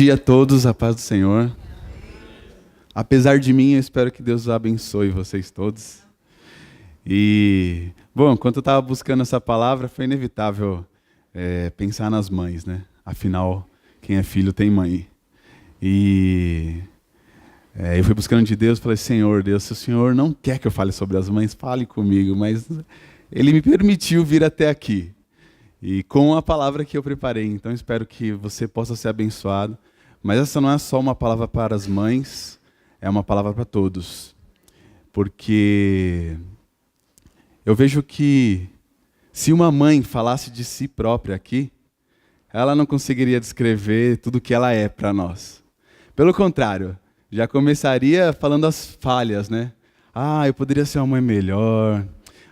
dia a todos, a paz do Senhor. Apesar de mim, eu espero que Deus abençoe vocês todos. E, bom, enquanto eu estava buscando essa palavra, foi inevitável pensar nas mães, né? Afinal, quem é filho tem mãe. E eu fui buscando de Deus, falei, Senhor, Deus, se o Senhor não quer que eu fale sobre as mães, fale comigo, mas Ele me permitiu vir até aqui. E com a palavra que eu preparei, então espero que você possa ser abençoado. Mas essa não é só uma palavra para as mães, é uma palavra para todos. Porque eu vejo que se uma mãe falasse de si própria aqui, ela não conseguiria descrever tudo o que ela é para nós. Pelo contrário, já começaria falando as falhas, né? Ah, eu poderia ser uma mãe melhor.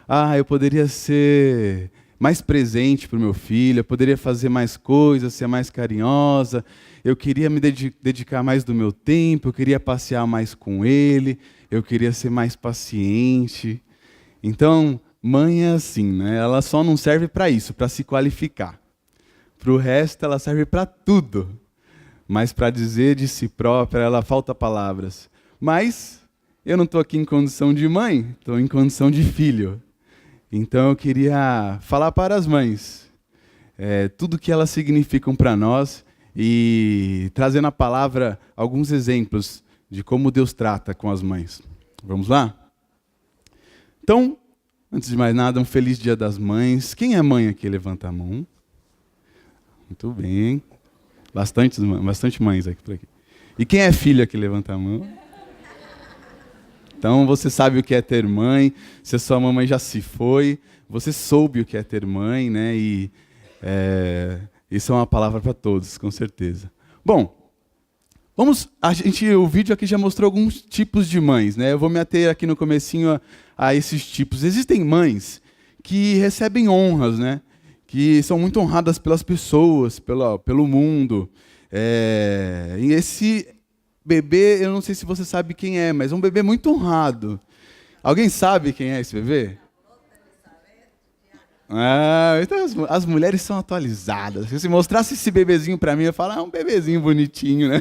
Ah, eu poderia ser mais presente para o meu filho, eu poderia fazer mais coisas, ser mais carinhosa, eu queria me dedicar mais do meu tempo, eu queria passear mais com ele, eu queria ser mais paciente. Então, mãe é assim, né? Ela só não serve para isso, para se qualificar. Para o resto, ela serve para tudo. Mas para dizer de si própria, ela falta palavras. Mas eu não estou aqui em condição de mãe, estou em condição de filho. Então eu queria falar para as mães tudo que elas significam para nós e trazer na palavra alguns exemplos de como Deus trata com as mães. Vamos lá? Então, antes de mais nada, um feliz Dia das Mães. Quem é mãe aqui? Levanta a mão. Muito bem. Bastante mães aqui por aqui. E quem é filho aqui? Levanta a mão. Então, você sabe o que é ter mãe, se a sua mamãe já se foi, você soube o que é ter mãe, né? E isso é uma palavra para todos, com certeza. Bom, o vídeo aqui já mostrou alguns tipos de mães, né? Eu vou me ater aqui no comecinho a esses tipos. Existem mães que recebem honras, né? Que são muito honradas pelas pessoas, pelo mundo. E esse bebê, eu não sei se você sabe quem é, mas é um bebê muito honrado. Alguém sabe quem é esse bebê? Então as mulheres são atualizadas. Se mostrasse esse bebezinho para mim, eu ia falar, é um bebezinho bonitinho, né?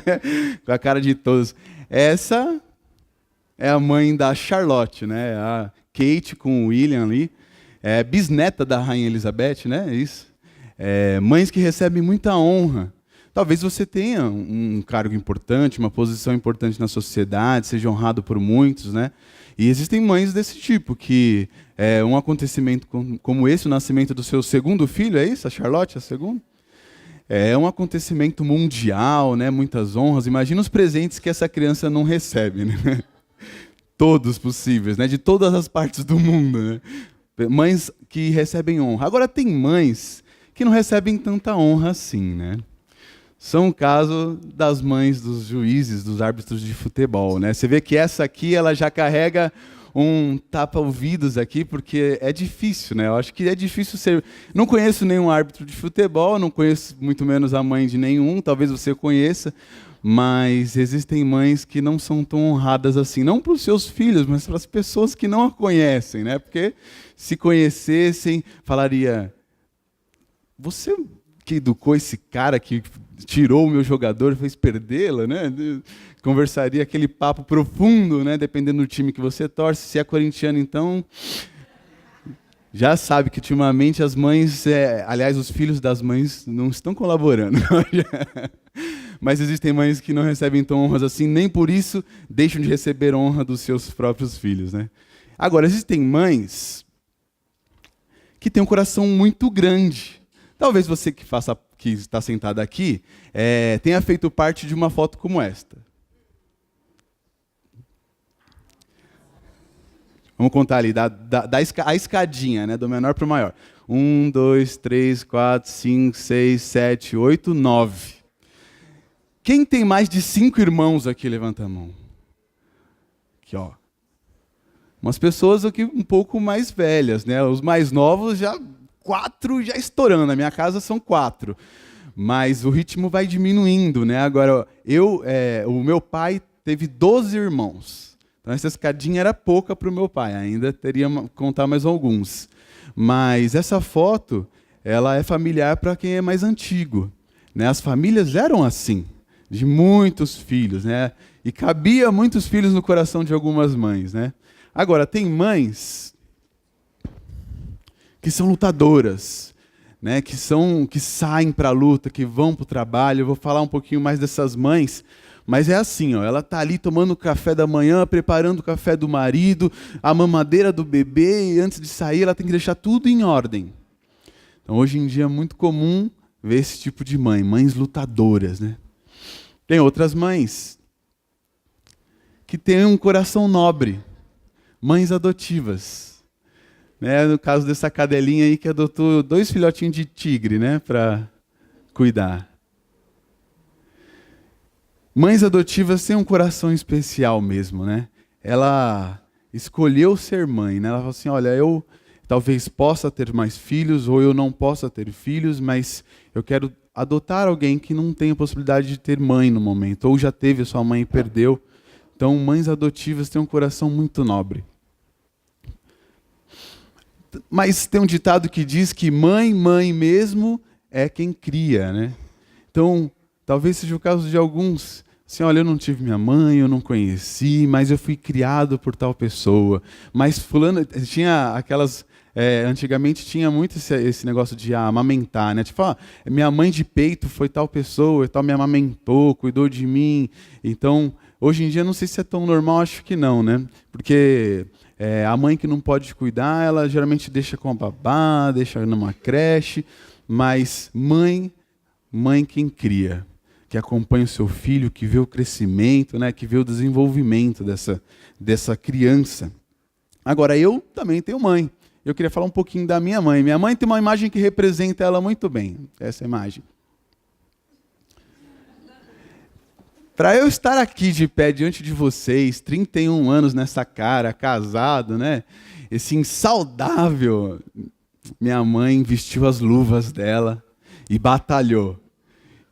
Com a cara de todos. Essa é a mãe da Charlotte, né? A Kate com o William ali. Bisneta da Rainha Elizabeth, né? Isso. Mães que recebem muita honra. Talvez você tenha um cargo importante, uma posição importante na sociedade, seja honrado por muitos, né? E existem mães desse tipo, que um acontecimento como esse, o nascimento do seu segundo filho, é isso? A Charlotte, a segunda? É um acontecimento mundial, né? Muitas honras. Imagina os presentes que essa criança não recebe, né? Todos possíveis, né? De todas as partes do mundo, né? Mães que recebem honra. Agora, tem mães que não recebem tanta honra assim, né? São o caso das mães dos juízes, dos árbitros de futebol, né? Você vê que essa aqui, ela já carrega um tapa-ouvidos aqui, porque é difícil, né? Eu acho que é difícil ser... Não conheço nenhum árbitro de futebol, não conheço muito menos a mãe de nenhum, talvez você conheça, mas existem mães que não são tão honradas assim, não para os seus filhos, mas para as pessoas que não a conhecem, né? Porque se conhecessem, falaria, você que educou esse cara que tirou o meu jogador e fez perdê-la, né? Conversaria aquele papo profundo, né? Dependendo do time que você torce. Se é corintiano, então, já sabe que ultimamente as mães, aliás, os filhos das mães não estão colaborando. Mas existem mães que não recebem tão honras assim, nem por isso deixam de receber honra dos seus próprios filhos, né? Agora, existem mães que têm um coração muito grande. Talvez você que está sentado aqui tenha feito parte de uma foto como esta. Vamos contar ali, a escadinha, né, do menor para o maior. 1, 2, 3, 4, 5, 6, 7, 8, 9. Quem tem mais de 5 irmãos aqui, levanta a mão. Aqui, ó. Umas pessoas aqui um pouco mais velhas, né? Os mais novos já... 4 já estourando, na minha casa são 4, mas o ritmo vai diminuindo, né? Agora, o meu pai teve 12 irmãos, então essa escadinha era pouca para o meu pai, ainda teria que contar mais alguns, mas essa foto, ela é familiar para quem é mais antigo, né? As famílias eram assim, de muitos filhos, né? E cabia muitos filhos no coração de algumas mães, né? Agora, tem mães que são lutadoras, né? Que saem para a luta, que vão para o trabalho. Eu vou falar um pouquinho mais dessas mães, mas é assim, ó, ela tá ali tomando o café da manhã, preparando o café do marido, a mamadeira do bebê, e antes de sair ela tem que deixar tudo em ordem. Então, hoje em dia é muito comum ver esse tipo de mãe, mães lutadoras, né? Tem outras mães que têm um coração nobre, mães adotivas. Né? No caso dessa cadelinha aí que adotou 2 filhotinhos de tigre, né, para cuidar. Mães adotivas têm um coração especial mesmo, né? Ela escolheu ser mãe, né? Ela falou assim, olha, eu talvez possa ter mais filhos, ou eu não possa ter filhos, mas eu quero adotar alguém que não tem a possibilidade de ter mãe no momento, ou já teve a sua mãe e perdeu. Então, mães adotivas têm um coração muito nobre. Mas tem um ditado que diz que mãe mesmo é quem cria, né? Então, talvez seja o caso de alguns, assim, olha, eu não tive minha mãe, eu não conheci, mas eu fui criado por tal pessoa. Mas fulano, tinha aquelas... antigamente tinha muito esse negócio de amamentar, né? Tipo, minha mãe de peito foi tal pessoa, tal me amamentou, cuidou de mim. Então, hoje em dia, não sei se é tão normal, acho que não, né? Porque a mãe que não pode cuidar, ela geralmente deixa com a babá, deixa numa creche, mas mãe quem cria, que acompanha o seu filho, que vê o crescimento, né? Que vê o desenvolvimento dessa criança. Agora, eu também tenho mãe. Eu queria falar um pouquinho da minha mãe. Minha mãe tem uma imagem que representa ela muito bem. Essa imagem. Para eu estar aqui de pé diante de vocês, 31 anos nessa cara, casado, né? Assim, saudável. Minha mãe vestiu as luvas dela e batalhou.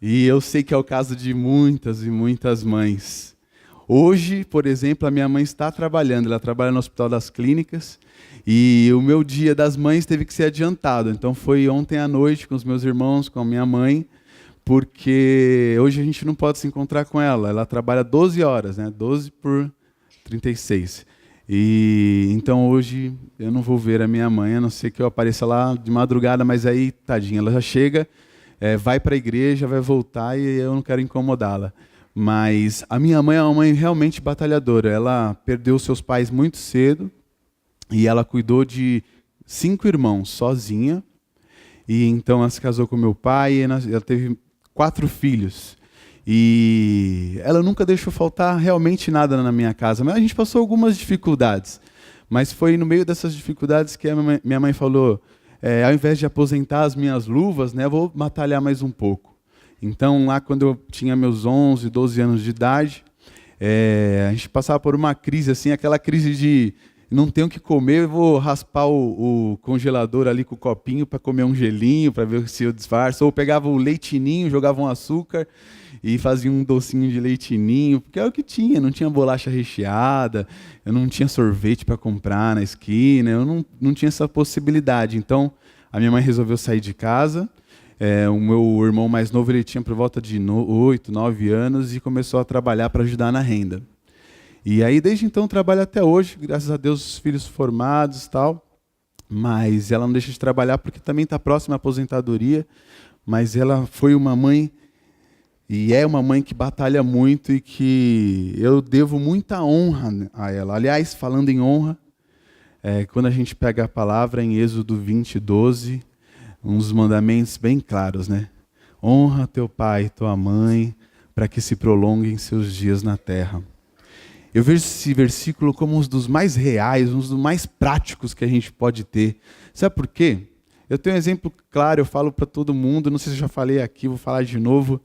E eu sei que é o caso de muitas e muitas mães. Hoje, por exemplo, a minha mãe está trabalhando. Ela trabalha no Hospital das Clínicas. E o meu dia das mães teve que ser adiantado. Então foi ontem à noite com os meus irmãos, com a minha mãe, porque hoje a gente não pode se encontrar com ela. Ela trabalha 12 horas, né? 12 por 36. E então hoje eu não vou ver a minha mãe, a não ser que eu apareça lá de madrugada, mas aí, tadinha, ela já chega, vai para a igreja, vai voltar e eu não quero incomodá-la. Mas a minha mãe é uma mãe realmente batalhadora. Ela perdeu seus pais muito cedo. E ela cuidou de 5 irmãos sozinha. E então ela se casou com meu pai e ela teve 4 filhos. E ela nunca deixou faltar realmente nada na minha casa. Mas a gente passou algumas dificuldades. Mas foi no meio dessas dificuldades que a minha mãe falou, ao invés de aposentar as minhas luvas, né, eu vou batalhar mais um pouco. Então lá quando eu tinha meus 11, 12 anos de idade, a gente passava por uma crise, assim, aquela crise de... não tenho o que comer, eu vou raspar o congelador ali com o copinho para comer um gelinho, para ver se eu disfarço. Ou pegava o leitinho, jogava um açúcar e fazia um docinho de leitinho, porque é o que tinha, não tinha bolacha recheada, eu não tinha sorvete para comprar na esquina, eu não tinha essa possibilidade. Então, a minha mãe resolveu sair de casa. O meu irmão mais novo, ele tinha por volta de 8, 9 anos e começou a trabalhar para ajudar na renda. E aí, desde então, trabalha até hoje, graças a Deus, os filhos formados e tal. Mas ela não deixa de trabalhar porque também está próxima à aposentadoria. Mas ela foi uma mãe, e é uma mãe que batalha muito e que eu devo muita honra a ela. Aliás, falando em honra, quando a gente pega a palavra em Êxodo 20, 12, uns mandamentos bem claros, né? Honra teu pai e tua mãe, para que se prolonguem seus dias na terra. Eu vejo esse versículo como um dos mais reais, um dos mais práticos que a gente pode ter. Sabe por quê? Eu tenho um exemplo claro, eu falo para todo mundo, não sei se eu já falei aqui, vou falar de novo.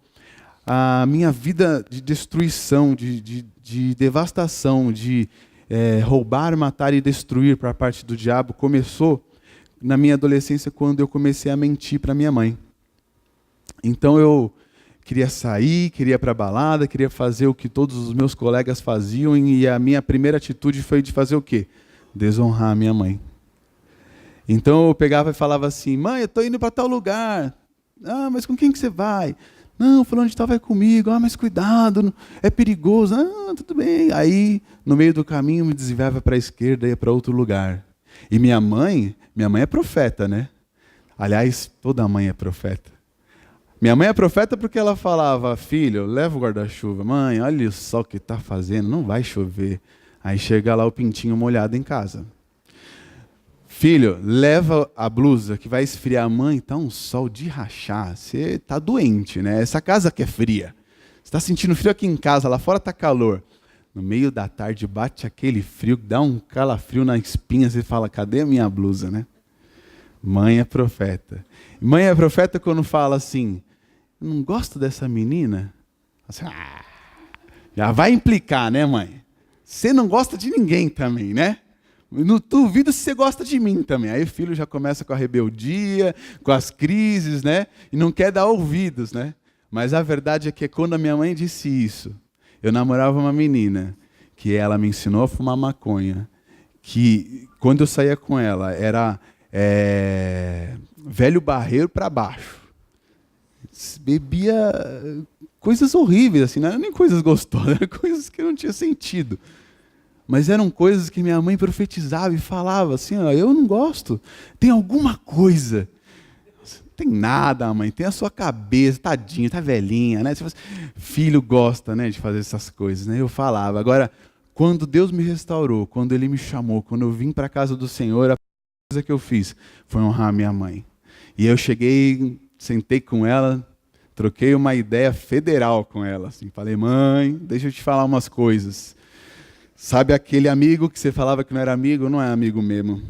A minha vida de destruição, de devastação, de roubar, matar e destruir para a parte do diabo começou na minha adolescência, quando eu comecei a mentir para minha mãe. Então eu queria sair, queria ir para a balada, queria fazer o que todos os meus colegas faziam, e a minha primeira atitude foi de fazer o quê? Desonrar a minha mãe. Então eu pegava e falava assim, mãe, eu estou indo para tal lugar. Ah, mas com quem que você vai? Não, fulano de tal vai comigo. Ah, mas cuidado, é perigoso. Ah, tudo bem. Aí, no meio do caminho, me desviava para a esquerda e ia para outro lugar. E minha mãe é profeta, né? Aliás, toda mãe é profeta. Minha mãe é profeta porque ela falava, filho, leva o guarda-chuva. Mãe, olha o sol que está fazendo, não vai chover. Aí chega lá o pintinho molhado em casa. Filho, leva a blusa que vai esfriar. Mãe, tá um sol de rachar. Você tá doente, né? Essa casa que é fria. Você tá sentindo frio aqui em casa, lá fora tá calor. No meio da tarde bate aquele frio, dá um calafrio na espinha, você fala, cadê a minha blusa, né? Mãe é profeta. Mãe é profeta quando fala assim, não gosto dessa menina? Assim, já vai implicar, né, mãe? Você não gosta de ninguém também, né? Não duvido se você gosta de mim também. Aí o filho já começa com a rebeldia, com as crises, né? E não quer dar ouvidos, né? Mas a verdade é que quando a minha mãe disse isso, eu namorava uma menina que ela me ensinou a fumar maconha, que quando eu saía com ela era velho barreiro para baixo. Bebia coisas horríveis, assim, não eram nem coisas gostosas, eram coisas que não tinham sentido. Mas eram coisas que minha mãe profetizava e falava assim, ó, eu não gosto, tem alguma coisa. Não tem nada, mãe, tem a sua cabeça, tadinha, tá velhinha, né? Filho gosta, né, de fazer essas coisas, né? Eu falava. Agora, quando Deus me restaurou, quando Ele me chamou, quando eu vim para a casa do Senhor, a coisa que eu fiz foi honrar a minha mãe. E eu cheguei, sentei com ela, troquei uma ideia federal com ela, assim, falei, mãe, deixa eu te falar umas coisas. Sabe aquele amigo que você falava que não era amigo? Não é amigo mesmo.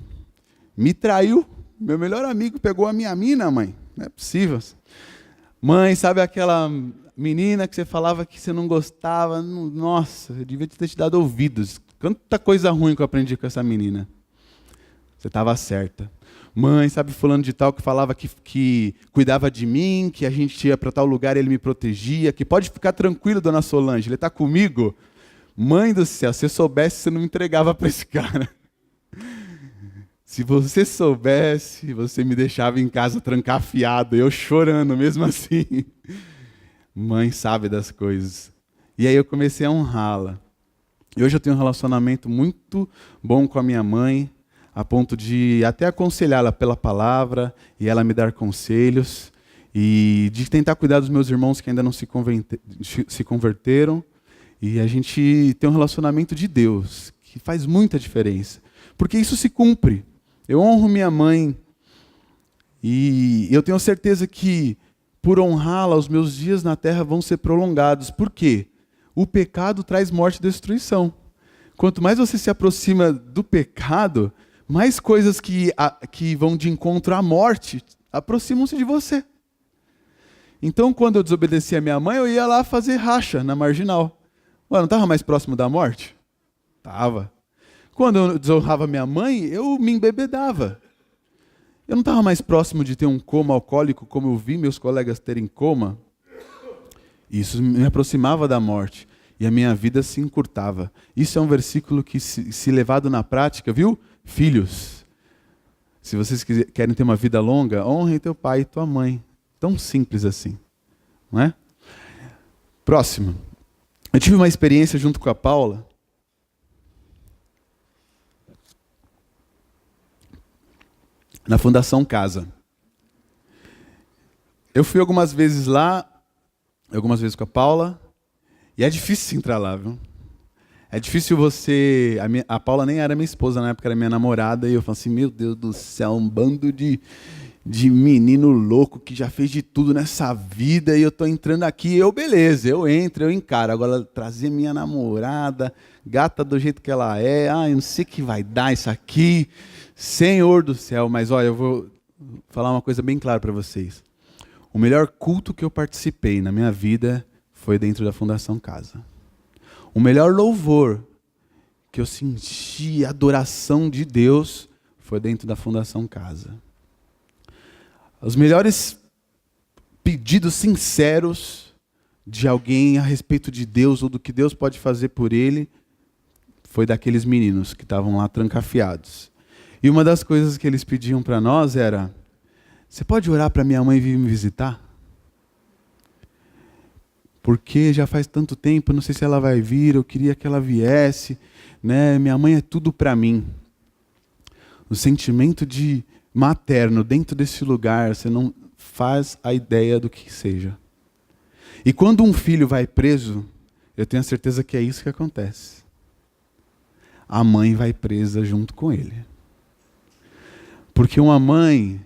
Me traiu. Meu melhor amigo pegou a minha mina, mãe. Não é possível. Mãe, sabe aquela menina que você falava que você não gostava? Nossa, eu devia ter te dado ouvidos. Quanta coisa ruim que eu aprendi com essa menina. Você estava certa. Mãe, sabe fulano de tal que falava que cuidava de mim, que a gente ia para tal lugar e ele me protegia, que pode ficar tranquilo, dona Solange, ele está comigo. Mãe do céu, se eu soubesse, você não me entregava para esse cara. Se você soubesse, você me deixava em casa trancafiado, eu chorando mesmo assim. Mãe sabe das coisas. E aí eu comecei a honrá-la. E hoje eu tenho um relacionamento muito bom com a minha mãe, a ponto de até aconselhá-la pela palavra e ela me dar conselhos e de tentar cuidar dos meus irmãos que ainda não se converteram. E a gente tem um relacionamento de Deus, que faz muita diferença. Porque isso se cumpre. Eu honro minha mãe e eu tenho certeza que, por honrá-la, os meus dias na terra vão ser prolongados. Por quê? O pecado traz morte e destruição. Quanto mais você se aproxima do pecado, mais coisas que vão de encontro à morte aproximam-se de você. Então, quando eu desobedeci a minha mãe, eu ia lá fazer racha na marginal. Ué, não estava mais próximo da morte? Estava. Quando eu desonrava minha mãe, eu me embebedava. Eu não estava mais próximo de ter um coma alcoólico, como eu vi meus colegas terem coma. Isso me aproximava da morte. E a minha vida se encurtava. Isso é um versículo que, se levado na prática, viu? Filhos, se vocês querem ter uma vida longa, honrem teu pai e tua mãe. Tão simples assim. Não é? Próximo. Eu tive uma experiência junto com a Paula. Na Fundação Casa. Eu fui algumas vezes lá, algumas vezes com a Paula, e é difícil entrar lá, viu? É difícil você... A Paula nem era minha esposa na época, era minha namorada, e eu falo assim, meu Deus do céu, um bando de menino louco que já fez de tudo nessa vida, e eu tô entrando aqui, beleza, eu entro, eu encaro. Agora, trazer minha namorada, gata do jeito que ela é, eu não sei o que vai dar isso aqui... Senhor do céu, mas olha, eu vou falar uma coisa bem clara para vocês. O melhor culto que eu participei na minha vida foi dentro da Fundação Casa. O melhor louvor que eu senti, a adoração de Deus, foi dentro da Fundação Casa. Os melhores pedidos sinceros de alguém a respeito de Deus ou do que Deus pode fazer por ele, foi daqueles meninos que estavam lá trancafiados. E uma das coisas que eles pediam para nós era, você pode orar para minha mãe vir me visitar? porque já faz tanto tempo, não sei se ela vai vir, eu queria que ela viesse, né? Minha mãe é tudo para mim. O sentimento de materno dentro desse lugar, você não faz a ideia do que seja. E quando um filho vai preso, eu tenho a certeza que é isso que acontece. A mãe vai presa junto com ele. Porque uma mãe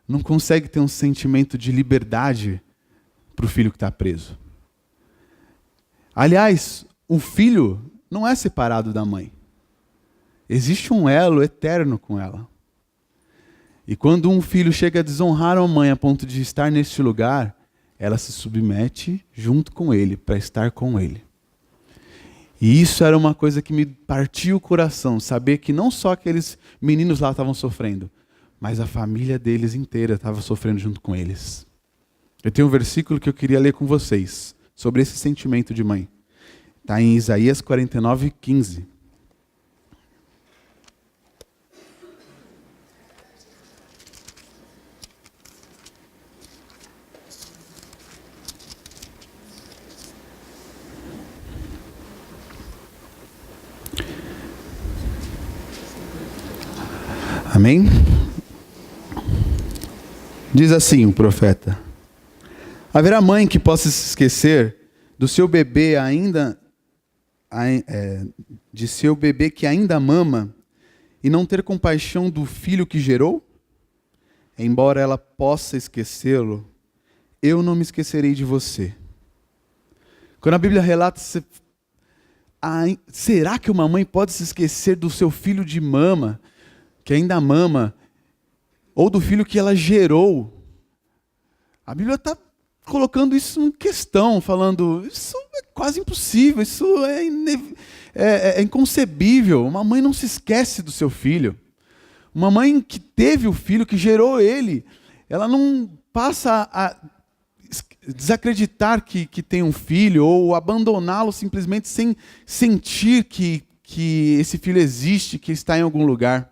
não consegue ter um sentimento de liberdade para o filho que está preso. Aliás, o filho não é separado da mãe. Existe um elo eterno com ela. E quando um filho chega a desonrar a mãe a ponto de estar neste lugar, ela se submete junto com ele, para estar com ele. E isso era uma coisa que me partia o coração, saber que não só aqueles meninos lá estavam sofrendo, mas a família deles inteira estava sofrendo junto com eles. Eu tenho um versículo que eu queria ler com vocês, sobre esse sentimento de mãe. Está em Isaías 49:15. Amém? Diz assim o profeta: haverá mãe que possa se esquecer do seu bebê de seu bebê que ainda mama e não ter compaixão do filho que gerou? Embora ela possa esquecê-lo, eu não me esquecerei de você. Quando a Bíblia relata, será que uma mãe pode se esquecer do seu filho de mama, que ainda mama, ou do filho que ela gerou? A Bíblia está colocando isso em questão, falando, isso é quase impossível, isso é inconcebível. Uma mãe não se esquece do seu filho. Uma mãe que teve o filho, que gerou ele, ela não passa a desacreditar que tem um filho, ou abandoná-lo simplesmente sem sentir que esse filho existe, que está em algum lugar.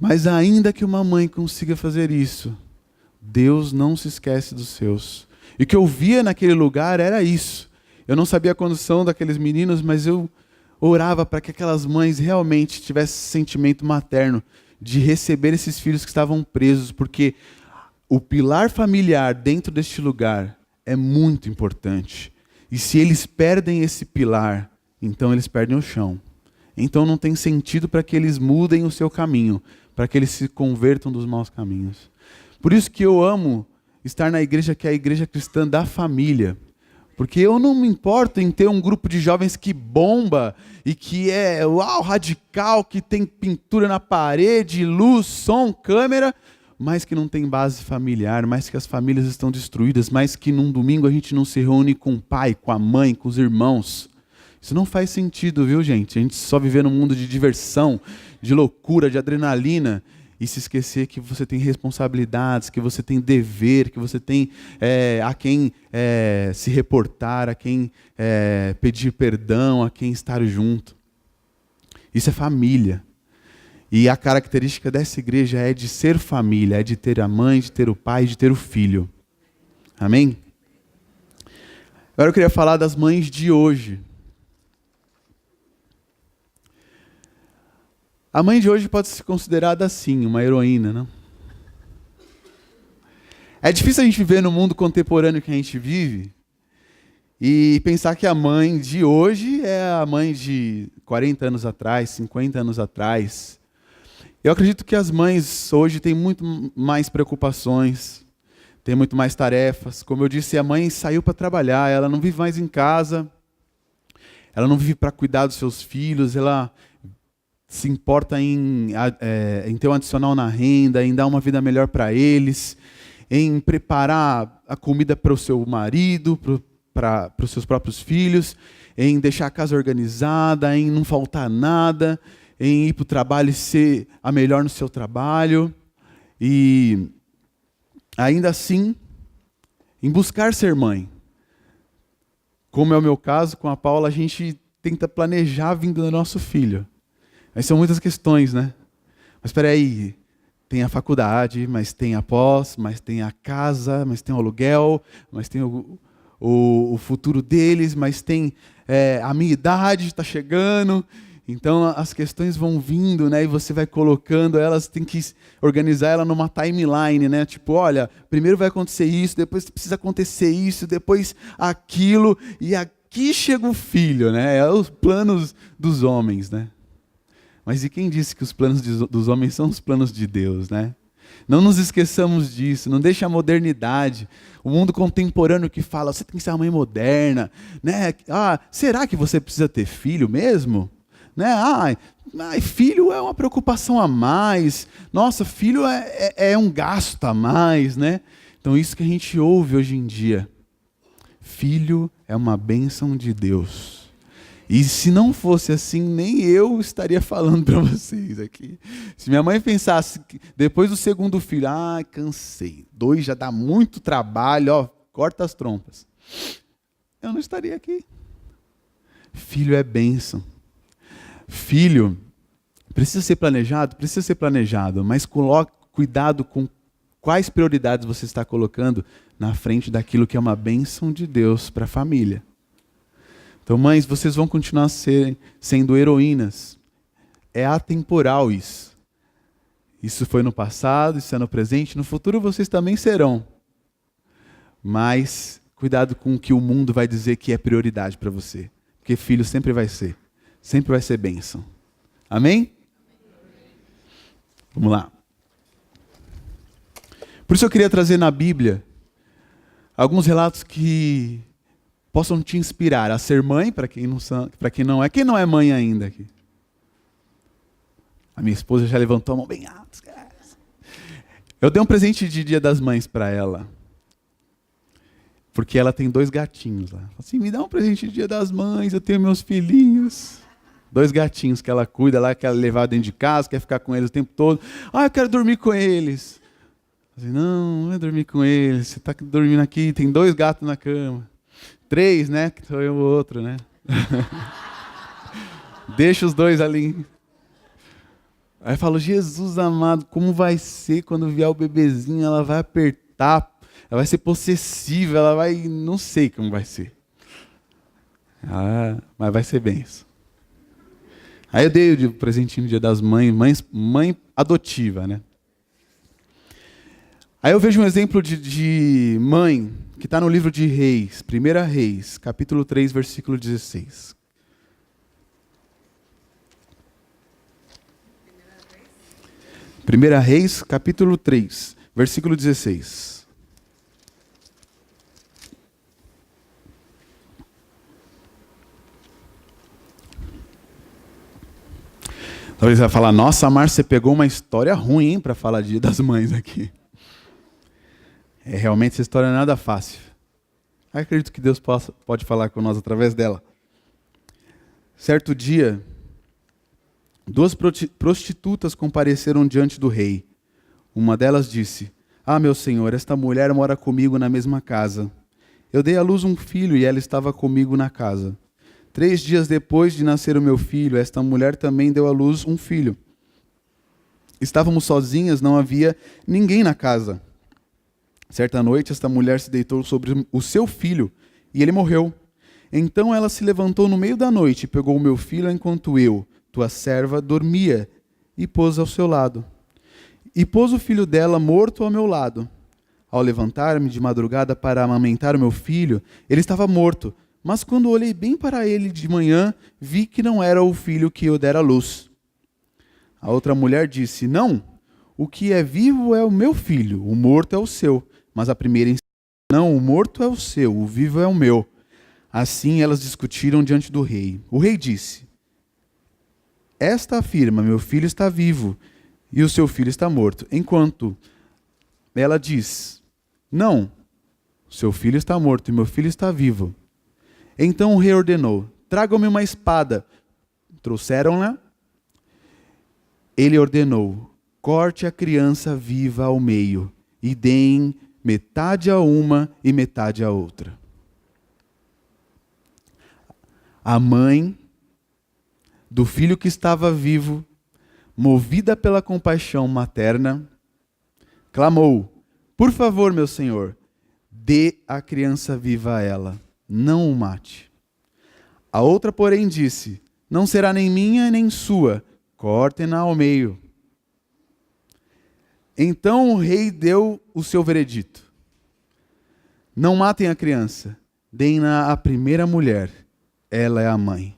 Mas ainda que uma mãe consiga fazer isso, Deus não se esquece dos seus. E o que eu via naquele lugar era isso. Eu não sabia a condição daqueles meninos, mas eu orava para que aquelas mães realmente tivessem esse sentimento materno de receber esses filhos que estavam presos, porque o pilar familiar dentro deste lugar é muito importante. E se eles perdem esse pilar, então eles perdem o chão. Então não tem sentido para que eles mudem o seu caminho, para que eles se convertam dos maus caminhos. Por isso que eu amo estar na igreja que é a igreja cristã da família. Porque eu não me importo em ter um grupo de jovens que bomba e que é radical, que tem pintura na parede, luz, som, câmera, mas que não tem base familiar, mas que as famílias estão destruídas, mas que num domingo a gente não se reúne com o pai, com a mãe, com os irmãos. Isso não faz sentido, viu, gente? A gente só viver num mundo de diversão, de loucura, de adrenalina, e se esquecer que você tem responsabilidades, que você tem dever, que você tem a quem se reportar, a quem pedir perdão, a quem estar junto. Isso é família. E a característica dessa igreja é de ser família, é de ter a mãe, de ter o pai, de ter o filho. Amém? Agora eu queria falar das mães de hoje. A mãe de hoje pode ser considerada assim, uma heroína, não? É difícil a gente viver no mundo contemporâneo que a gente vive e pensar que a mãe de hoje é a mãe de 40 anos atrás, 50 anos atrás. Eu acredito que as mães hoje têm muito mais preocupações, têm muito mais tarefas. Como eu disse, a mãe saiu para trabalhar, ela não vive mais em casa, ela não vive para cuidar dos seus filhos, ela se importa em ter um adicional na renda, em dar uma vida melhor para eles, em preparar a comida para o seu marido, para os seus próprios filhos, em deixar a casa organizada, em não faltar nada, em ir para o trabalho e ser a melhor no seu trabalho. E ainda assim, em buscar ser mãe. Como é o meu caso, com a Paula, a gente tenta planejar a vinda do nosso filho. Mas são muitas questões, né? Mas espera aí, tem a faculdade, mas tem a pós, mas tem a casa, mas tem o aluguel, mas tem o futuro deles, mas tem a minha idade está chegando. Então as questões vão vindo, né? E você vai colocando elas, tem que organizar ela numa timeline, né? Tipo, olha, primeiro vai acontecer isso, depois precisa acontecer isso, depois aquilo, e aqui chega o filho, né? É os planos dos homens, né? Mas e quem disse que os planos dos homens são os planos de Deus, né? Não nos esqueçamos disso, não deixe a modernidade, o mundo contemporâneo que fala, você tem que ser uma mãe moderna, né? Será que você precisa ter filho mesmo? Né? Filho é uma preocupação a mais, nossa, filho é um gasto a mais, né? Então isso que a gente ouve hoje em dia, filho é uma bênção de Deus. E se não fosse assim, nem eu estaria falando para vocês aqui. Se minha mãe pensasse, depois do segundo filho, cansei, 2 já dá muito trabalho, ó, corta as trompas. Eu não estaria aqui. Filho é bênção. Filho precisa ser planejado, mas coloque cuidado com quais prioridades você está colocando na frente daquilo que é uma bênção de Deus para a família. Então, mães, vocês vão continuar sendo heroínas. É atemporal isso. Isso foi no passado, isso é no presente, no futuro vocês também serão. Mas cuidado com o que o mundo vai dizer que é prioridade para você. Porque filho sempre vai ser bênção. Amém? Vamos lá. Por isso eu queria trazer na Bíblia alguns relatos que possam te inspirar a ser mãe, para quem não é. Quem não é mãe ainda aqui? A minha esposa já levantou a mão bem alta. Eu dei um presente de Dia das Mães para ela. Porque ela tem 2 gatinhos lá. Assim, me dá um presente de Dia das Mães, eu tenho meus filhinhos. 2 gatinhos que ela cuida lá, que ela leva dentro de casa, quer ficar com eles o tempo todo. Eu quero dormir com eles. Assim, não é dormir com eles. Você está dormindo aqui, tem 2 gatos na cama. 3, né? Que sou eu o outro, né? Deixa os 2 ali. Aí eu falo, Jesus amado, como vai ser quando vier o bebezinho? Ela vai apertar, ela vai ser possessiva, ela vai... Não sei como vai ser. Mas vai ser benção. Aí eu dei o presentinho no Dia das Mães, mãe adotiva, né? Aí eu vejo um exemplo de mãe que está no livro de Reis, 1 Reis, capítulo 3, versículo 16. 1 Reis, capítulo 3, versículo 16. Talvez você vai falar, nossa, Márcia, você pegou uma história ruim, hein, para falar de Dia das Mães aqui. Realmente essa história não é nada fácil. Eu acredito que Deus pode falar com nós através dela. Certo dia, 2 prostitutas compareceram diante do rei. Uma delas disse, meu senhor, esta mulher mora comigo na mesma casa. Eu dei à luz um filho e ela estava comigo na casa. 3 dias depois de nascer o meu filho, esta mulher também deu à luz um filho. Estávamos sozinhas, não havia ninguém na casa. Certa noite, esta mulher se deitou sobre o seu filho e ele morreu. Então ela se levantou no meio da noite e pegou o meu filho enquanto eu, tua serva, dormia e pôs ao seu lado. E pôs o filho dela morto ao meu lado. Ao levantar-me de madrugada para amamentar o meu filho, ele estava morto. Mas quando olhei bem para ele de manhã, vi que não era o filho que eu dera à luz. A outra mulher disse, não, o que é vivo é o meu filho, o morto é o seu. Mas a primeira insistiu, não, o morto é o seu, o vivo é o meu. Assim elas discutiram diante do rei. O rei disse, esta afirma, meu filho está vivo e o seu filho está morto. Enquanto ela diz, não, o seu filho está morto e meu filho está vivo. Então o rei ordenou, tragam-me uma espada. Trouxeram-na. Ele ordenou, corte a criança viva ao meio e deem metade a uma e metade a outra. A mãe do filho que estava vivo, movida pela compaixão materna, clamou: por favor, meu senhor, dê a criança viva a ela, não o mate. A outra, porém, disse: não será nem minha nem sua, cortem-na ao meio. Então o rei deu o seu veredito: não matem a criança, deem-na à primeira mulher, ela é a mãe.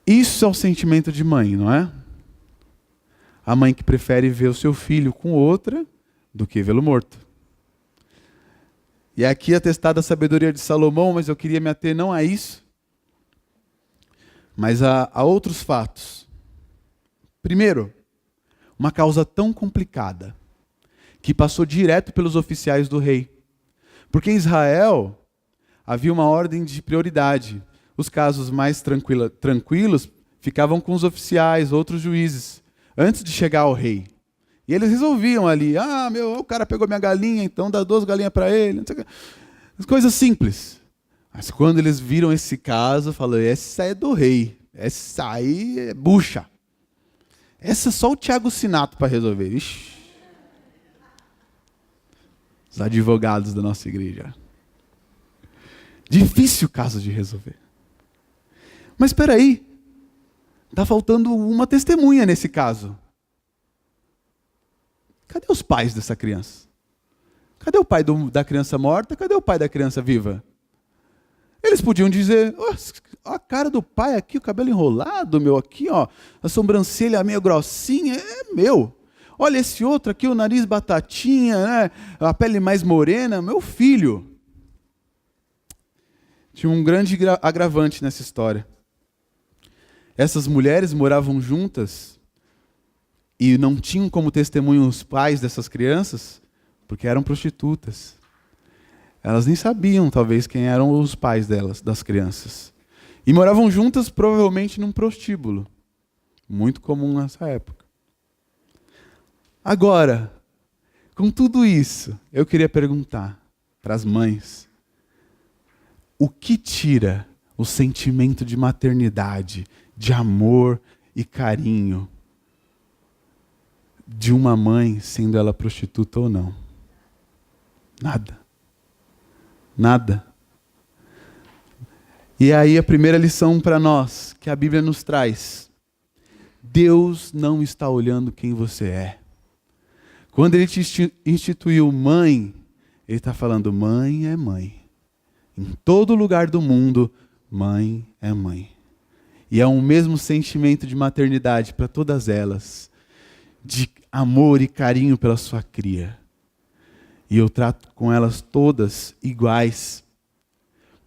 Isso é o sentimento de mãe, não é? A mãe que prefere ver o seu filho com outra do que vê-lo morto. E aqui é atestada a sabedoria de Salomão, mas eu queria me ater não a isso, mas a outros fatos. Primeiro, uma causa tão complicada, que passou direto pelos oficiais do rei. Porque em Israel havia uma ordem de prioridade. Os casos mais tranquilos ficavam com os oficiais, outros juízes, antes de chegar ao rei. E eles resolviam ali: o cara pegou minha galinha, então dá 2 galinhas para ele. Não sei o que. As coisas simples. Mas quando eles viram esse caso, falaram: essa é do rei, essa aí é bucha. Essa é só o Tiago Sinato para resolver. Ixi. Os advogados da nossa igreja. Difícil caso de resolver. Mas espera aí, está faltando uma testemunha nesse caso. Cadê os pais dessa criança? Cadê o pai da criança morta? Cadê o pai da criança viva? Eles podiam dizer: a cara do pai aqui, o cabelo enrolado, meu, aqui, ó, a sobrancelha meio grossinha, é meu. Olha esse outro aqui, o nariz batatinha, né? A pele mais morena, meu filho. Tinha um grande agravante nessa história. Essas mulheres moravam juntas e não tinham como testemunho os pais dessas crianças, porque eram prostitutas. Elas nem sabiam, talvez, quem eram os pais delas, das crianças. E moravam juntas, provavelmente, num prostíbulo. Muito comum nessa época. Agora, com tudo isso, eu queria perguntar para as mães: o que tira o sentimento de maternidade, de amor e carinho de uma mãe, sendo ela prostituta ou não? Nada. Nada. E aí a primeira lição para nós, que a Bíblia nos traz: Deus não está olhando quem você é. Quando Ele te instituiu mãe, Ele está falando: mãe é mãe. Em todo lugar do mundo, mãe é mãe. E é um mesmo sentimento de maternidade para todas elas, de amor e carinho pela sua cria. E eu trato com elas todas iguais,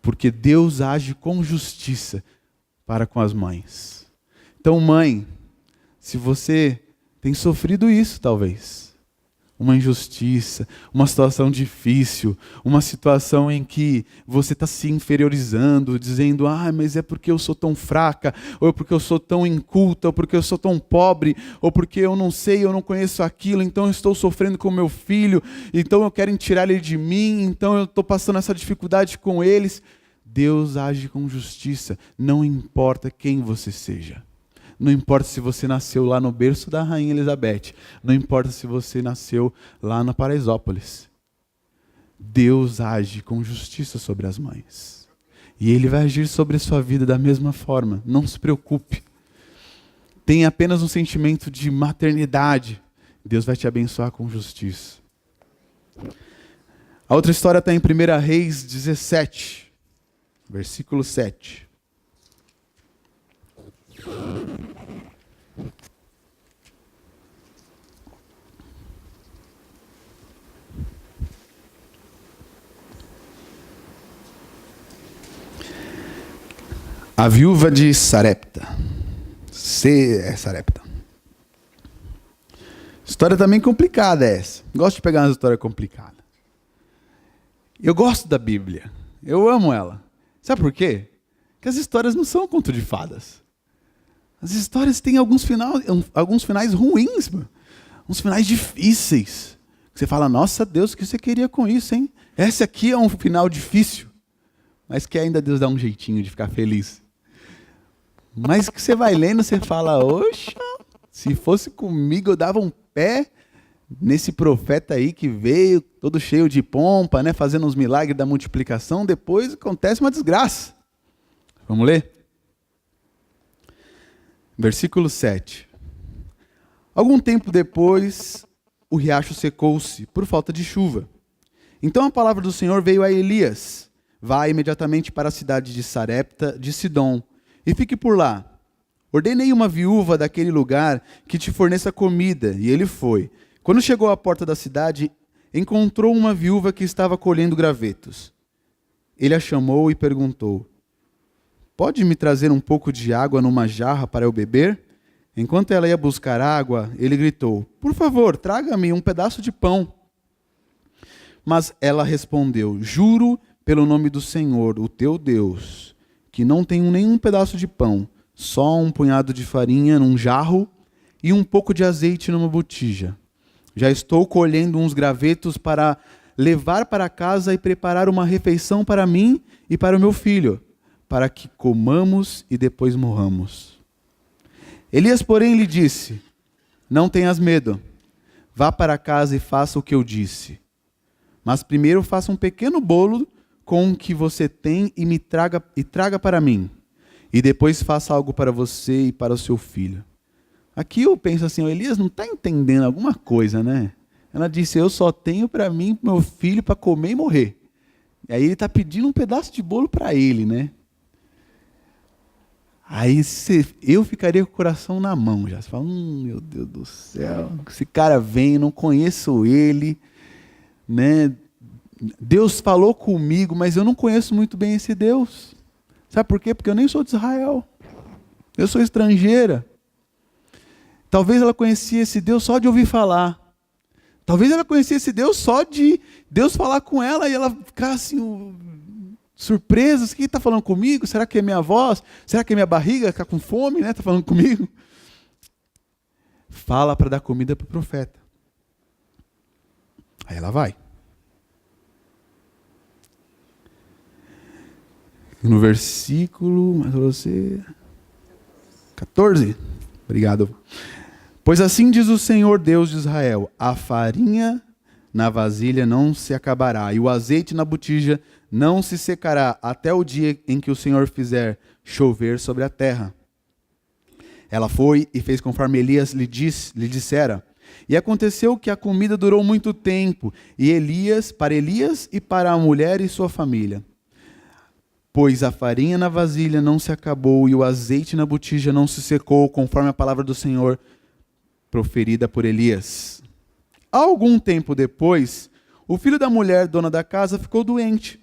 porque Deus age com justiça para com as mães. Então, mãe, se você tem sofrido isso, talvez, uma injustiça, uma situação difícil, uma situação em que você está se inferiorizando, dizendo: mas é porque eu sou tão fraca, ou porque eu sou tão inculta, ou porque eu sou tão pobre, ou porque eu não sei, eu não conheço aquilo, então eu estou sofrendo com o meu filho, então eu quero tirar ele de mim, então eu estou passando essa dificuldade com eles. Deus age com justiça, não importa quem você seja. Não importa se você nasceu lá no berço da Rainha Elizabeth. Não importa se você nasceu lá na Paraisópolis. Deus age com justiça sobre as mães. E Ele vai agir sobre a sua vida da mesma forma. Não se preocupe. Tenha apenas um sentimento de maternidade. Deus vai te abençoar com justiça. A outra história está em 1 Reis 17, versículo 7. A viúva de Sarepta. Sarepta. História também complicada essa. Gosto de pegar uma história complicada. Eu gosto da Bíblia. Eu amo ela. Sabe por quê? Porque as histórias não são conto de fadas. As histórias têm alguns finais ruins, mano. Uns finais difíceis. Você fala: nossa Deus, o que você queria com isso, hein? Esse aqui é um final difícil. Mas que ainda Deus dá um jeitinho de ficar feliz. Mas que você vai lendo, você fala: oxa, Se fosse comigo, eu dava um pé nesse profeta aí que veio todo cheio de pompa, né, fazendo os milagres da multiplicação. Depois acontece uma desgraça. Vamos ler? Versículo 7. Algum tempo depois, o riacho secou-se por falta de chuva. Então a palavra do Senhor veio a Elias: vá imediatamente para a cidade de Sarepta de Sidom e fique por lá. Ordenei uma viúva daquele lugar que te forneça comida, e ele foi. Quando chegou à porta da cidade, encontrou uma viúva que estava colhendo gravetos. Ele a chamou e perguntou: pode me trazer um pouco de água numa jarra para eu beber? Enquanto ela ia buscar água, ele gritou: por favor, traga-me um pedaço de pão. Mas ela respondeu: juro pelo nome do Senhor, o teu Deus, que não tenho nenhum pedaço de pão, só um punhado de farinha num jarro e um pouco de azeite numa botija. Já estou colhendo uns gravetos para levar para casa e preparar uma refeição para mim e para o meu filho, para que comamos e depois morramos. Elias, porém, lhe disse: não tenhas medo, vá para casa e faça o que eu disse. Mas primeiro faça um pequeno bolo com o que você tem e traga para mim. E depois faça algo para você e para o seu filho. Aqui eu penso assim, o Elias não está entendendo alguma coisa, né? Ela disse: eu só tenho para mim, para meu filho, para comer e morrer. E aí ele está pedindo um pedaço de bolo para ele, né? Aí eu ficaria com o coração na mão já. Você fala: meu Deus do céu, esse cara vem, não conheço ele, né? Deus falou comigo, mas eu não conheço muito bem esse Deus. Sabe por quê? Porque eu nem sou de Israel. Eu sou estrangeira. Talvez ela conhecia esse Deus só de ouvir falar. Talvez ela conhecia esse Deus só de Deus falar com ela e ela ficar assim, surpresa. O que está falando comigo? Será que é minha voz? Será que é minha barriga? Está com fome, né? Está falando comigo? Fala para dar comida para o profeta. Aí ela vai. No versículo 14. Obrigado. Pois assim diz o Senhor Deus de Israel: a farinha na vasilha não se acabará, e o azeite na botija não se secará, até o dia em que o Senhor fizer chover sobre a terra. Ela foi e fez conforme Elias lhe dissera. E aconteceu que a comida durou muito tempo, para Elias e para a mulher e sua família. Pois a farinha na vasilha não se acabou e o azeite na botija não se secou, conforme a palavra do Senhor proferida por Elias. Algum tempo depois, o filho da mulher, dona da casa, ficou doente.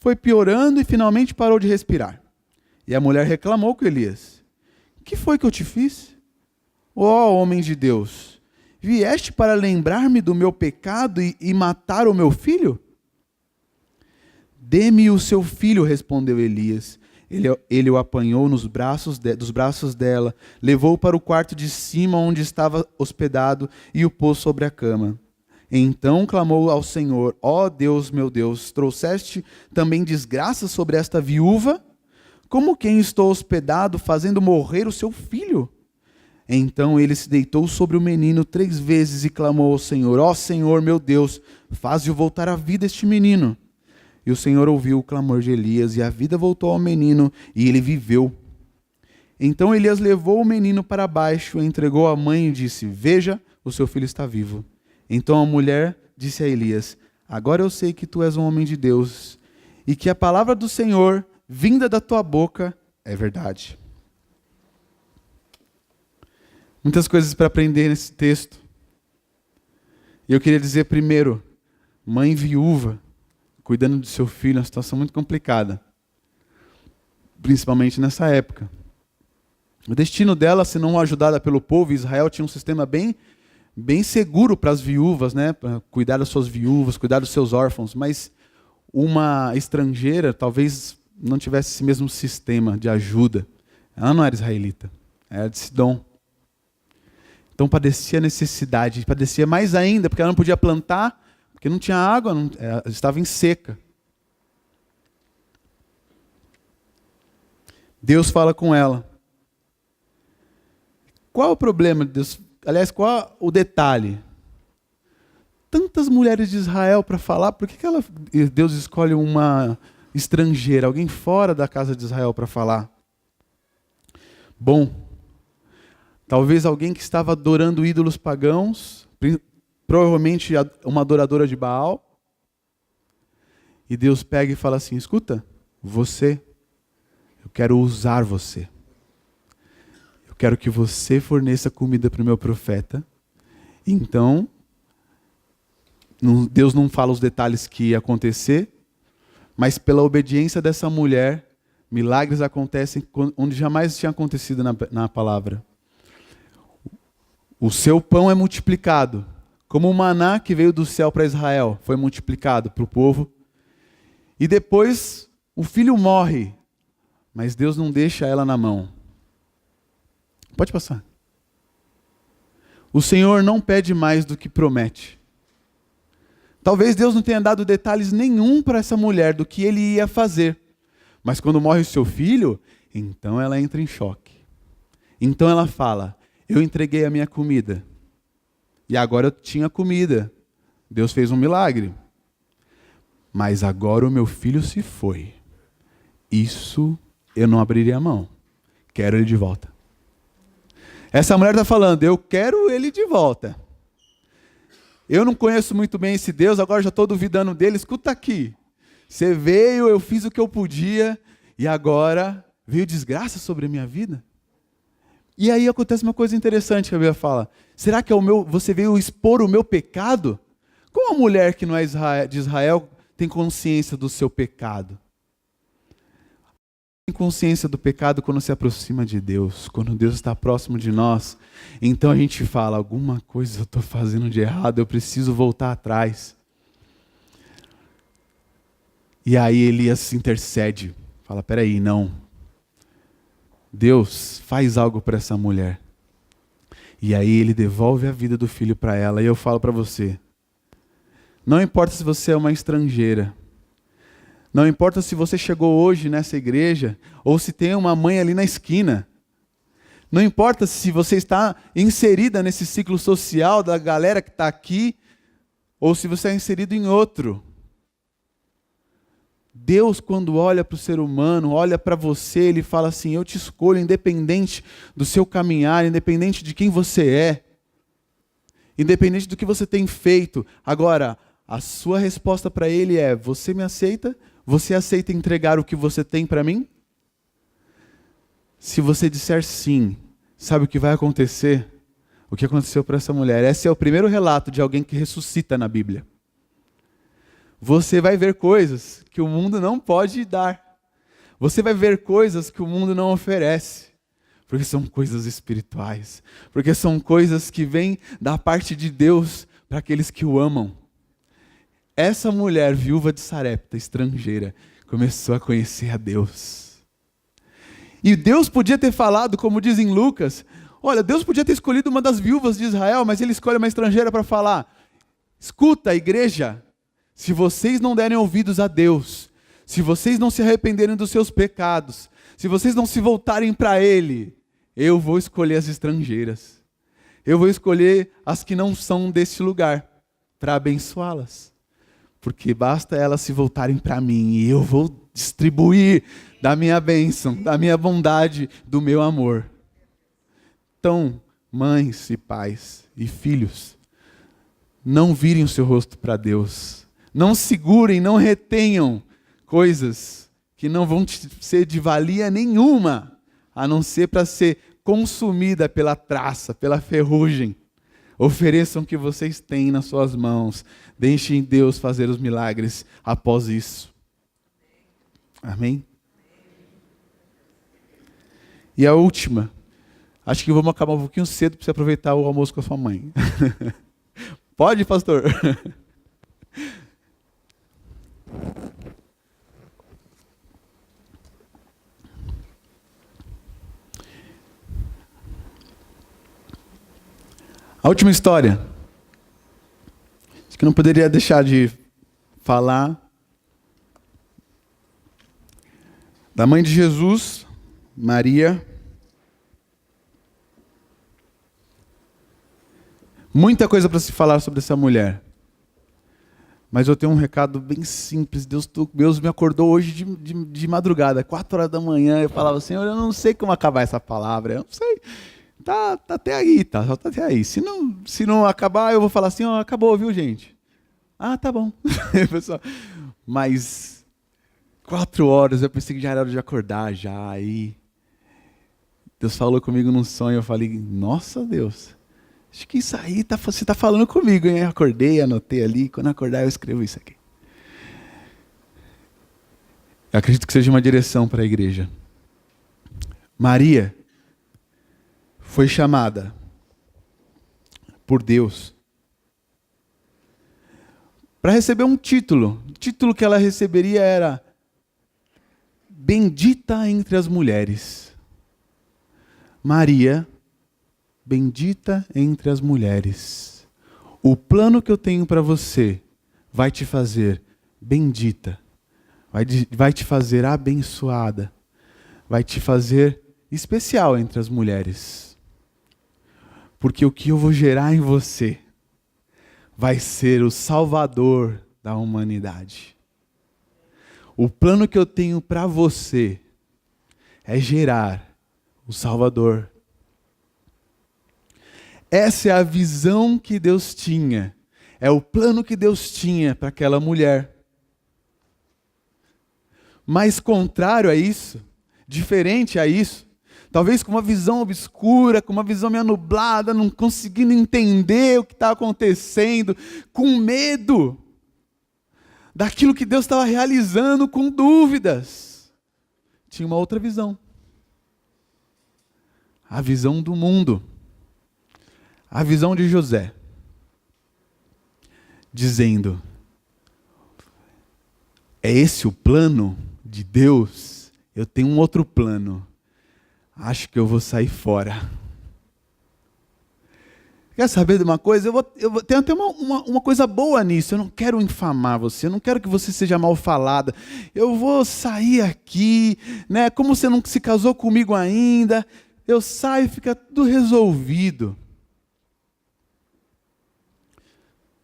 Foi piorando e finalmente parou de respirar. E a mulher reclamou com Elias: que foi que eu te fiz? Ó homem de Deus, vieste para lembrar-me do meu pecado e matar o meu filho? Dê-me o seu filho, respondeu Elias. Ele o apanhou dos braços dela, levou-o para o quarto de cima onde estava hospedado e o pôs sobre a cama. Então clamou ao Senhor: ó Deus, meu Deus, trouxeste também desgraça sobre esta viúva? Como quem estou hospedado, fazendo morrer o seu filho? Então ele se deitou sobre o menino 3 vezes e clamou ao Senhor: ó Senhor, meu Deus, faze-o voltar à vida este menino. E o Senhor ouviu o clamor de Elias, e a vida voltou ao menino, e ele viveu. Então Elias levou o menino para baixo, entregou à mãe e disse: veja, o seu filho está vivo. Então a mulher disse a Elias: agora eu sei que tu és um homem de Deus, e que a palavra do Senhor, vinda da tua boca, é verdade. Muitas coisas para aprender nesse texto. E eu queria dizer primeiro, mãe viúva, cuidando do seu filho, é uma situação muito complicada. Principalmente nessa época. O destino dela, se não ajudada pelo povo, Israel tinha um sistema bem seguro para as viúvas, né? Para cuidar das suas viúvas, cuidar dos seus órfãos. Mas uma estrangeira talvez não tivesse esse mesmo sistema de ajuda. Ela não era israelita, era de Sidom. Então padecia necessidade, padecia mais ainda, porque ela não podia plantar, porque não tinha água, estava em seca. Deus fala com ela: qual é o problema de Deus? Aliás, qual é o detalhe? Tantas mulheres de Israel para falar, por que Deus escolhe uma estrangeira, alguém fora da casa de Israel para falar? Bom, talvez alguém que estava adorando ídolos pagãos, provavelmente uma adoradora de Baal, e Deus pega e fala assim: escuta, eu quero usar você. Eu quero que você forneça comida para o meu profeta. Então, Deus não fala os detalhes que ia acontecer, mas pela obediência dessa mulher, milagres acontecem onde jamais tinha acontecido na palavra. O seu pão é multiplicado, como o maná que veio do céu para Israel, foi multiplicado para o povo. E depois o filho morre, mas Deus não deixa ela na mão. Pode passar. O Senhor não pede mais do que promete. Talvez Deus não tenha dado detalhes nenhum para essa mulher do que ele ia fazer. Mas quando morre o seu filho, então ela entra em choque. Então ela fala: eu entreguei a minha comida. E agora eu tinha comida. Deus fez um milagre. Mas agora o meu filho se foi. Isso eu não abriria a mão. Quero ele de volta. Essa mulher está falando: eu quero ele de volta. Eu não conheço muito bem esse Deus, agora já estou duvidando dele. Escuta aqui. Você veio, eu fiz o que eu podia, e agora veio desgraça sobre a minha vida? E aí acontece uma coisa interessante que a Bíblia fala. Será que você veio expor o meu pecado? Como a mulher que não é de Israel tem consciência do seu pecado? Tem consciência do pecado quando se aproxima de Deus, quando Deus está próximo de nós. Então a gente fala: alguma coisa eu estou fazendo de errado, eu preciso voltar atrás. E aí Elias intercede, fala: peraí, não. Deus, faz algo para essa mulher. E aí ele devolve a vida do filho para ela. E eu falo para você: não importa se você é uma estrangeira, não importa se você chegou hoje nessa igreja, ou se tem uma mãe ali na esquina, não importa se você está inserida nesse ciclo social da galera que está aqui, ou se você é inserido em outro. Deus, quando olha para o ser humano, olha para você, Ele fala assim: eu te escolho independente do seu caminhar, independente de quem você é, independente do que você tem feito. Agora, a sua resposta para Ele é: você me aceita? Você aceita entregar o que você tem para mim? Se você disser sim, sabe o que vai acontecer? O que aconteceu para essa mulher? Esse é o primeiro relato de alguém que ressuscita na Bíblia. Você vai ver coisas que o mundo não pode dar. Você vai ver coisas que o mundo não oferece. Porque são coisas espirituais. Porque são coisas que vêm da parte de Deus para aqueles que o amam. Essa mulher, viúva de Sarepta, estrangeira, começou a conhecer a Deus. E Deus podia ter falado, como diz em Lucas, olha, Deus podia ter escolhido uma das viúvas de Israel, mas Ele escolhe uma estrangeira para falar: escuta, igreja, se vocês não derem ouvidos a Deus, se vocês não se arrependerem dos seus pecados, se vocês não se voltarem para Ele, eu vou escolher as estrangeiras. Eu vou escolher as que não são deste lugar, para abençoá-las. Porque basta elas se voltarem para mim e eu vou distribuir da minha bênção, da minha bondade, do meu amor. Então, mães e pais e filhos, não virem o seu rosto para Deus. Não segurem, não retenham coisas que não vão ser de valia nenhuma, a não ser para ser consumida pela traça, pela ferrugem. Ofereçam o que vocês têm nas suas mãos. Deixem Deus fazer os milagres após isso. Amém? E a última. Acho que vamos acabar um pouquinho cedo para você aproveitar o almoço com a sua mãe. Pode, pastor? A última história. Acho que não poderia deixar de falar da mãe de Jesus, Maria. Muita coisa para se falar sobre essa mulher. Mas eu tenho um recado bem simples. Deus me acordou hoje de madrugada, 4 horas da manhã. Eu falava, Senhor, eu não sei como acabar essa palavra. Eu não sei. Tá até aí, só tá até aí. Se não acabar, eu vou falar assim, ó, acabou, viu, gente? Ah, tá bom. Pessoal, mas 4 horas, eu pensei que já era hora de acordar, já. Aí Deus falou comigo num sonho, eu falei, nossa Deus, acho que isso aí você está falando comigo, hein? Eu acordei, anotei ali, quando acordar eu escrevo isso aqui. Eu acredito que seja uma direção para a igreja. Maria foi chamada por Deus para receber um título. O título que ela receberia era Bendita entre as mulheres. Maria, bendita entre as mulheres. O plano que eu tenho para você vai te fazer bendita, vai te fazer abençoada, vai te fazer especial entre as mulheres. Porque o que eu vou gerar em você vai ser o Salvador da humanidade. O plano que eu tenho para você é gerar o Salvador. Essa é a visão que Deus tinha. É o plano que Deus tinha para aquela mulher. Mas contrário a isso, diferente a isso, talvez com uma visão obscura, com uma visão meio nublada, não conseguindo entender o que está acontecendo, com medo daquilo que Deus estava realizando, com dúvidas. Tinha uma outra visão. A visão do mundo. A visão de José. Dizendo, é esse o plano de Deus? Eu tenho um outro plano. Acho que eu vou sair fora. Quer saber de uma coisa? Eu tenho até uma coisa boa nisso. Eu não quero infamar você. Eu não quero que você seja mal falada. Eu vou sair aqui, né? Como você não se casou comigo ainda, eu saio e fica tudo resolvido.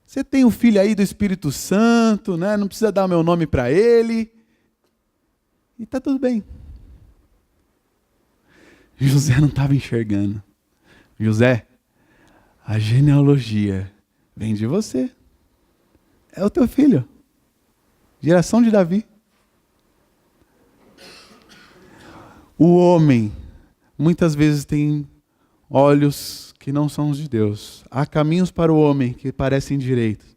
Você tem um filho aí do Espírito Santo, né? Não precisa dar o meu nome para ele. E está tudo bem. José não estava enxergando. José, a genealogia vem de você. É o teu filho. Geração de Davi. O homem, muitas vezes tem olhos que não são os de Deus. Há caminhos para o homem que parecem direitos,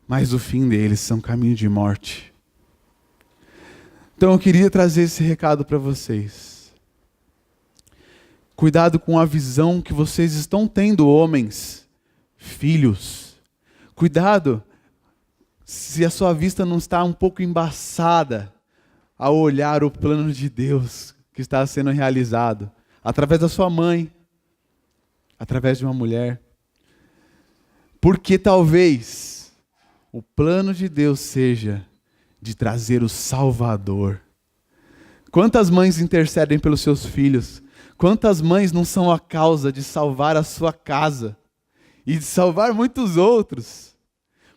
mas o fim deles são caminhos de morte. Então eu queria trazer esse recado para vocês. Cuidado com a visão que vocês estão tendo, homens, filhos. Cuidado se a sua vista não está um pouco embaçada ao olhar o plano de Deus que está sendo realizado através da sua mãe, através de uma mulher. Porque talvez o plano de Deus seja de trazer o Salvador. Quantas mães intercedem pelos seus filhos? Quantas mães não são a causa de salvar a sua casa e de salvar muitos outros?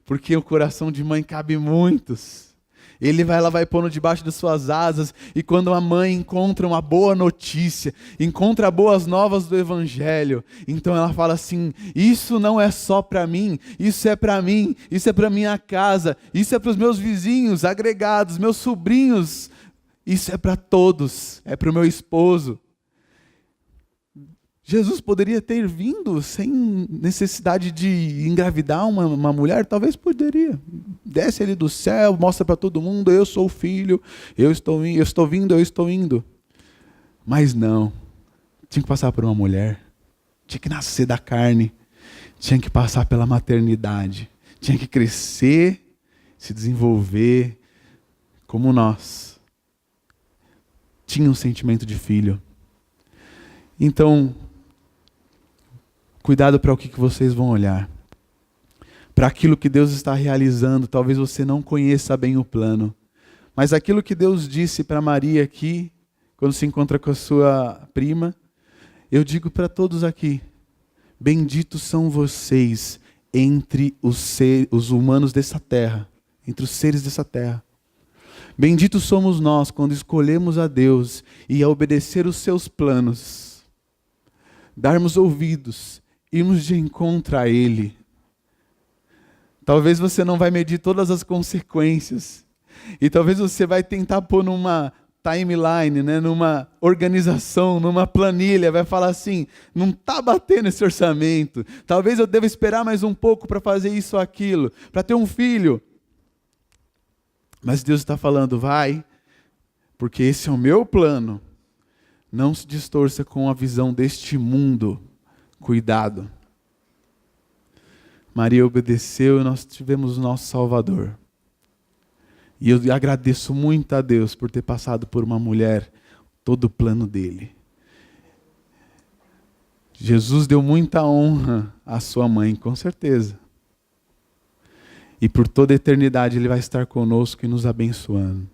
Porque o coração de mãe cabe muitos. Ela vai pondo debaixo de suas asas, e quando a mãe encontra uma boa notícia, encontra boas novas do Evangelho, então ela fala assim, isso não é só para mim, isso é para mim, isso é para minha casa, isso é para os meus vizinhos, agregados, meus sobrinhos, isso é para todos, é para o meu esposo. Jesus poderia ter vindo sem necessidade de engravidar uma mulher? Talvez poderia. Desce ele do céu, mostra para todo mundo, eu sou o filho, eu estou indo. Mas não, tinha que passar por uma mulher, tinha que nascer da carne, tinha que passar pela maternidade, tinha que crescer, se desenvolver, como nós. Tinha um sentimento de filho. Então, cuidado para o que vocês vão olhar. Para aquilo que Deus está realizando, talvez você não conheça bem o plano. Mas aquilo que Deus disse para Maria aqui, quando se encontra com a sua prima, eu digo para todos aqui, Benditos são vocês entre os humanos dessa terra, entre os seres dessa terra. Benditos somos nós quando escolhemos a Deus e a obedecer os seus planos, darmos ouvidos, irmos de encontro a Ele. Talvez você não vai medir todas as consequências, e talvez você vai tentar pôr numa timeline, né, numa organização, numa planilha, vai falar assim, não está batendo esse orçamento, talvez eu deva esperar mais um pouco para fazer isso ou aquilo, para ter um filho. Mas Deus está falando, vai, porque esse é o meu plano. Não se distorça com a visão deste mundo. Cuidado. Maria obedeceu e nós tivemos o nosso Salvador. E eu agradeço muito a Deus por ter passado por uma mulher todo o plano dele. Jesus deu muita honra à sua mãe, com certeza. E por toda a eternidade Ele vai estar conosco e nos abençoando.